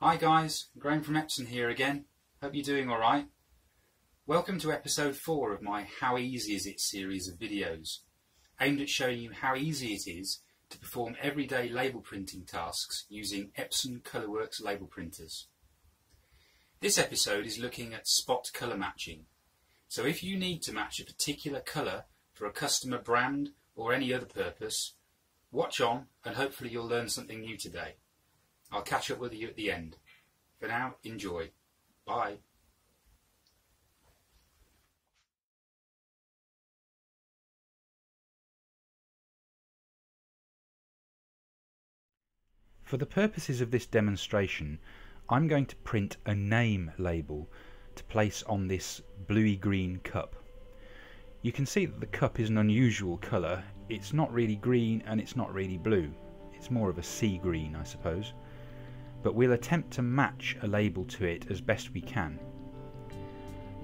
Hi guys, Graham from Epson here again. Hope you're doing alright. Welcome to episode 4 of my How Easy Is It series of videos, aimed at showing you how easy it is to perform everyday label printing tasks using Epson ColorWorks label printers. This episode is looking at spot colour matching. So if you need to match a particular colour for a customer brand or any other purpose, watch on and hopefully you'll learn something new today. I'll catch up with you at the end. For now, enjoy. Bye. For the purposes of this demonstration, I'm going to print a name label to place on this bluey-green cup. You can see that the cup is an unusual colour. It's not really green and it's not really blue. It's more of a sea green, I suppose. But we'll attempt to match a label to it as best we can.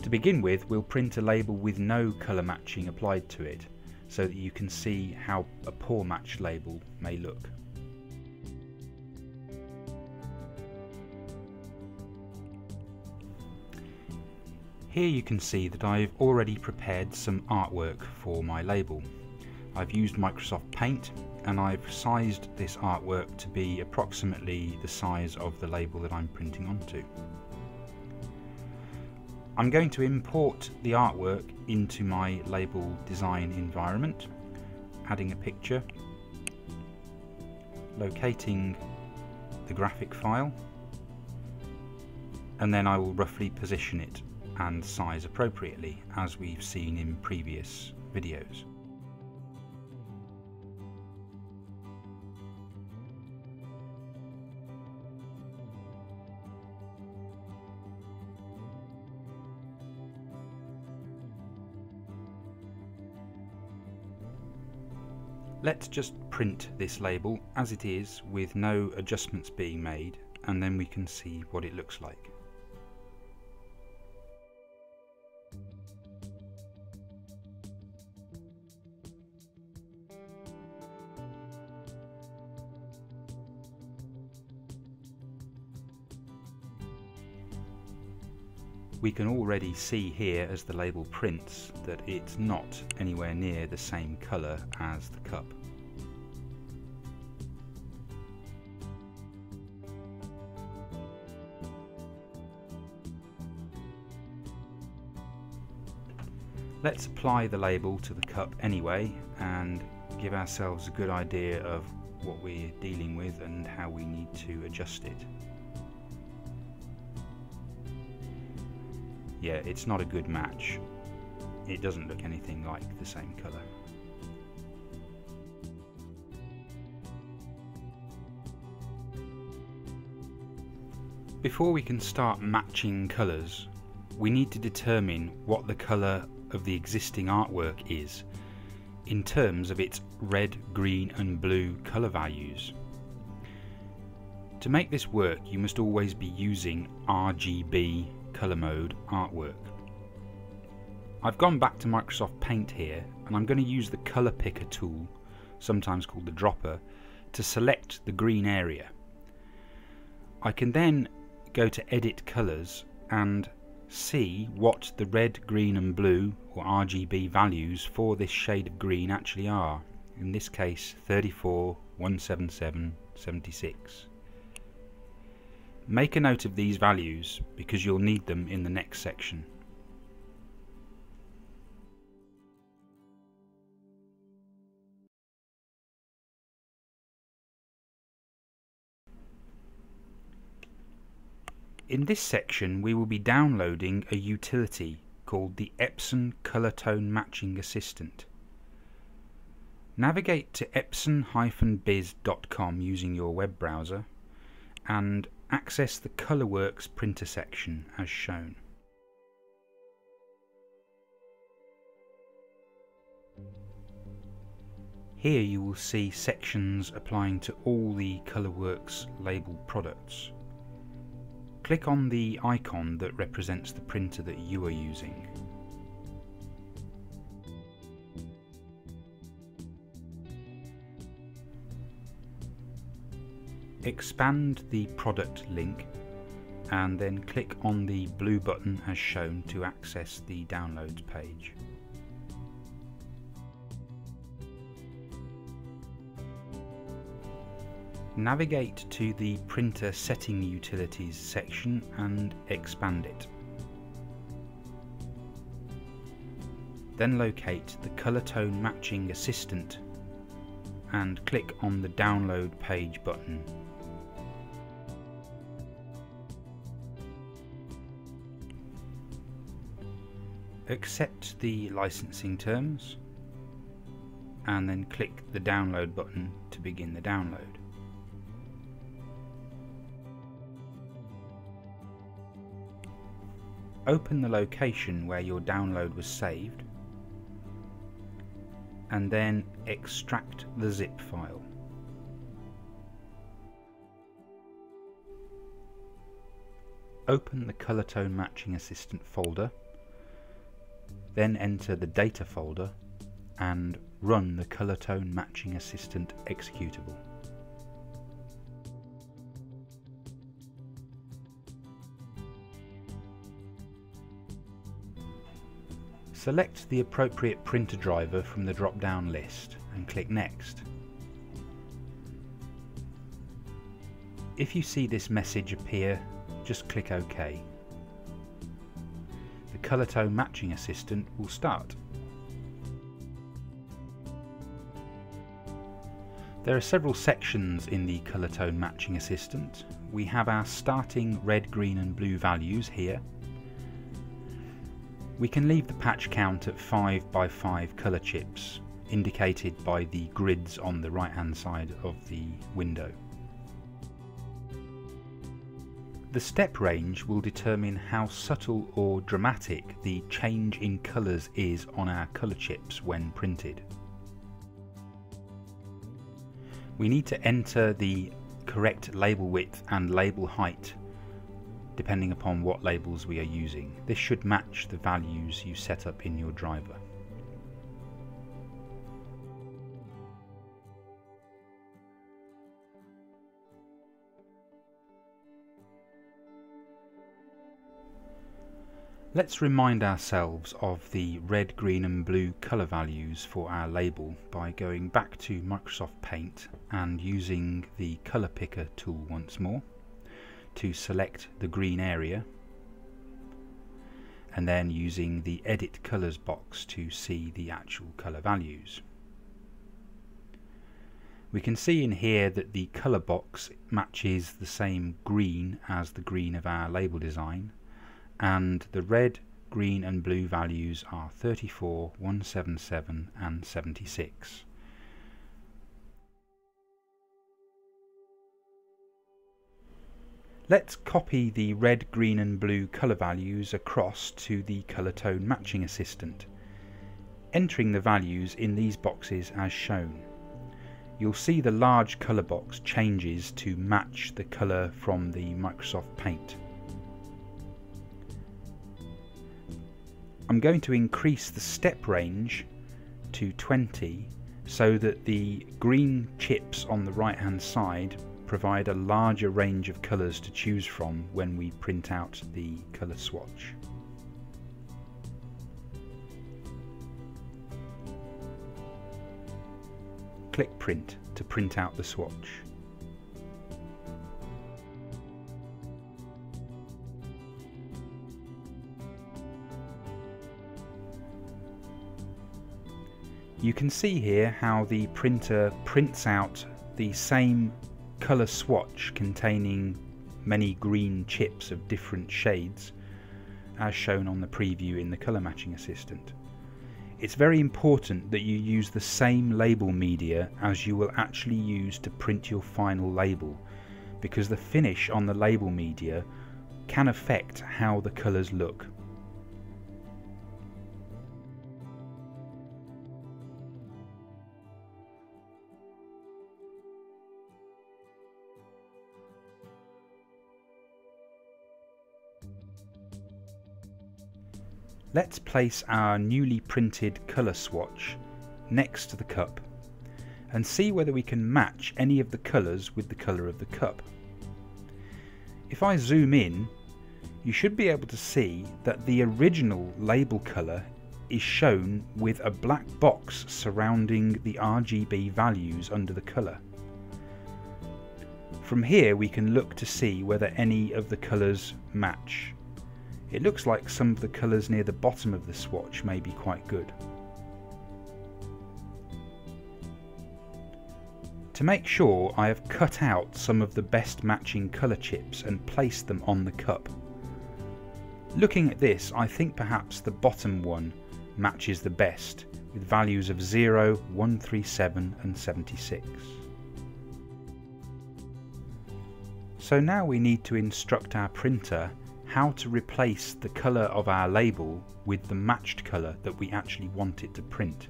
To begin with, we'll print a label with no colour matching applied to it, so that you can see how a poor matched label may look. Here you can see that I've already prepared some artwork for my label. I've used Microsoft Paint and I've sized this artwork to be approximately the size of the label that I'm printing onto. I'm going to import the artwork into my label design environment, adding a picture, locating the graphic file, and then I will roughly position it and size appropriately as we've seen in previous videos. Let's just print this label as it is with no adjustments being made, and then we can see what it looks like. We can already see here as the label prints that it's not anywhere near the same colour as the cup. Let's apply the label to the cup anyway and give ourselves a good idea of what we're dealing with and how we need to adjust it. Yeah, it's not a good match. It doesn't look anything like the same colour. Before we can start matching colours, we need to determine what the colour of the existing artwork is in terms of its red, green and blue colour values. To make this work, you must always be using RGB colour mode artwork. I've gone back to Microsoft Paint here and I'm going to use the colour picker tool, sometimes called the dropper, to select the green area. I can then go to edit colours and see what the red, green and blue or RGB values for this shade of green actually are. In this case 34, 177, 76. Make a note of these values because you'll need them in the next section. In this section we will be downloading a utility called the Epson Color Tone Matching Assistant. Navigate to epson-biz.com using your web browser and access the ColorWorks printer section as shown. Here you will see sections applying to all the ColorWorks label products. Click on the icon that represents the printer that you are using. Expand the product link and then click on the blue button as shown to access the downloads page. Navigate to the Printer Setting Utilities section and expand it. Then locate the Colour Tone Matching Assistant and click on the Download Page button. Accept the licensing terms and then click the Download button to begin the download. Open the location where your download was saved and then extract the zip file. Open the Colour Tone Matching Assistant folder, then enter the Data folder and run the Colour Tone Matching Assistant executable. Select the appropriate printer driver from the drop-down list and click Next. If you see this message appear, just click OK. The Colour Tone Matching Assistant will start. There are several sections in the Colour Tone Matching Assistant. We have our starting red, green and blue values here. We can leave the patch count at 5 by 5 colour chips, indicated by the grids on the right hand side of the window. The step range will determine how subtle or dramatic the change in colours is on our colour chips when printed. We need to enter the correct label width and label height depending upon what labels we are using. This should match the values you set up in your driver. Let's remind ourselves of the red, green and blue colour values for our label by going back to Microsoft Paint and using the Colour Picker tool once more to select the green area, and then using the Edit Colours box to see the actual colour values. We can see in here that the colour box matches the same green as the green of our label design, and the red, green and blue values are 34, 177 and 76. Let's copy the red, green and blue colour values across to the Colour Tone Matching Assistant, entering the values in these boxes as shown. You'll see the large colour box changes to match the colour from the Microsoft Paint. I'm going to increase the step range to 20 so that the green chips on the right hand side provide a larger range of colours to choose from when we print out the colour swatch. Click Print to print out the swatch. You can see here how the printer prints out the same colour swatch containing many green chips of different shades as shown on the preview in the Colour Matching Assistant. It's very important that you use the same label media as you will actually use to print your final label, because the finish on the label media can affect how the colours look. Let's place our newly printed colour swatch next to the cup and see whether we can match any of the colours with the colour of the cup. If I zoom in, you should be able to see that the original label colour is shown with a black box surrounding the RGB values under the colour. From here we can look to see whether any of the colours match. It looks like some of the colours near the bottom of the swatch may be quite good. To make sure, I have cut out some of the best matching colour chips and placed them on the cup. Looking at this, I think perhaps the bottom one matches the best, with values of 0, 137 and 76. So now we need to instruct our printer how to replace the colour of our label with the matched colour that we actually want it to print.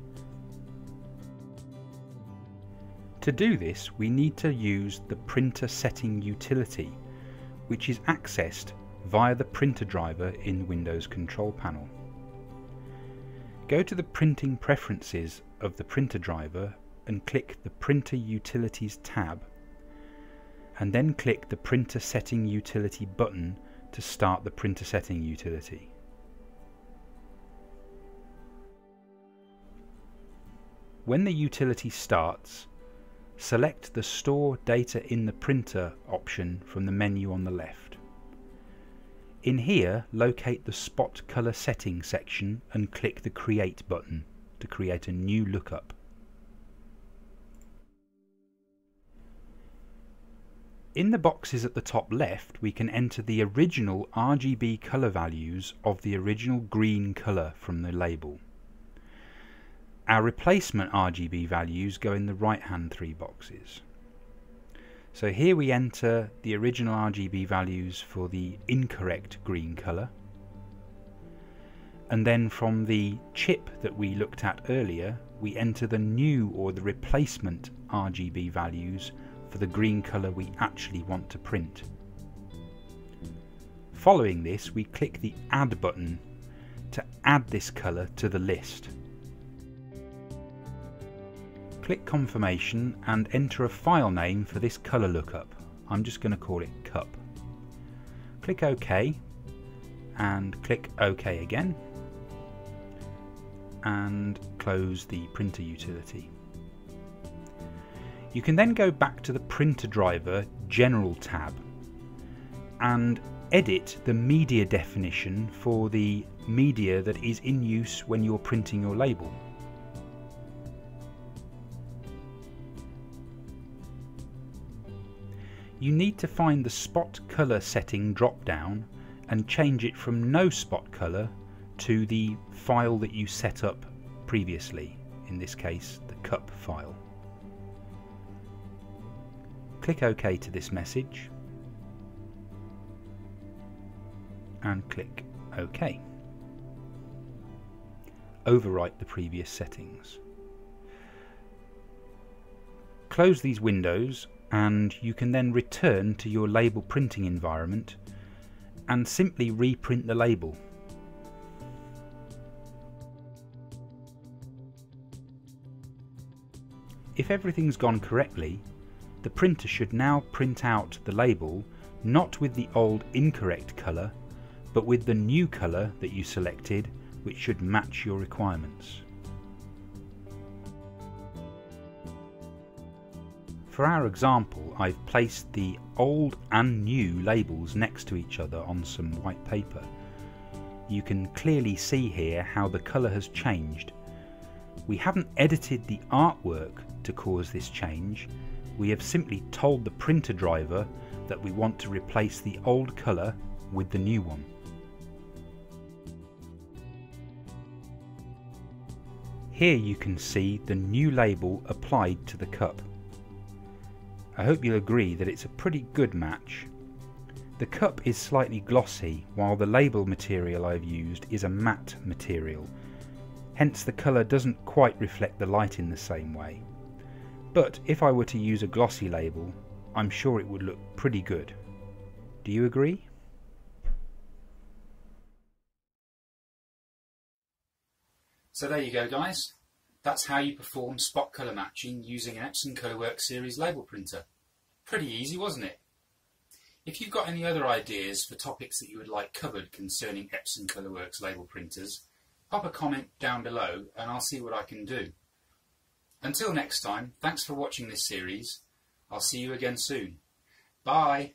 To do this, we need to use the printer setting utility, which is accessed via the printer driver in the Windows control panel. Go to the printing preferences of the printer driver and click the Printer Utilities tab, and then click the Printer Setting Utility button to start the printer setting utility. When the utility starts, select the Store Data in the Printer option from the menu on the left. In here, locate the Spot Color Setting section and click the Create button to create a new lookup. In the boxes at the top left, we can enter the original RGB color values of the original green color from the label. Our replacement RGB values go in the right-hand three boxes. So here we enter the original RGB values for the incorrect green colour, and then from the chip that we looked at earlier we enter the new or the replacement RGB values for the green colour we actually want to print. Following this, we click the Add button to add this colour to the list. Click Confirmation and enter a file name for this colour lookup. I'm just going to call it Cup. Click OK and click OK again and close the printer utility. You can then go back to the printer driver General tab and edit the media definition for the media that is in use when you're printing your label. You need to find the spot colour setting drop down and change it from no spot colour to the file that you set up previously, in this case the cup file. Click OK to this message and click OK. Overwrite the previous settings. Close these windows and you can then return to your label printing environment and simply reprint the label. If everything's gone correctly, the printer should now print out the label not with the old incorrect colour, but with the new colour that you selected, which should match your requirements. For our example, I've placed the old and new labels next to each other on some white paper. You can clearly see here how the colour has changed. We haven't edited the artwork to cause this change. We have simply told the printer driver that we want to replace the old colour with the new one. Here you can see the new label applied to the cup. I hope you'll agree that it's a pretty good match. The cup is slightly glossy, while the label material I've used is a matte material. Hence the colour doesn't quite reflect the light in the same way. But if I were to use a glossy label, I'm sure it would look pretty good. Do you agree? So there you go, guys. That's how you perform spot colour matching using an Epson ColorWorks series label printer. Pretty easy, wasn't it? If you've got any other ideas for topics that you would like covered concerning Epson ColorWorks label printers, pop a comment down below and I'll see what I can do. Until next time, thanks for watching this series. I'll see you again soon. Bye!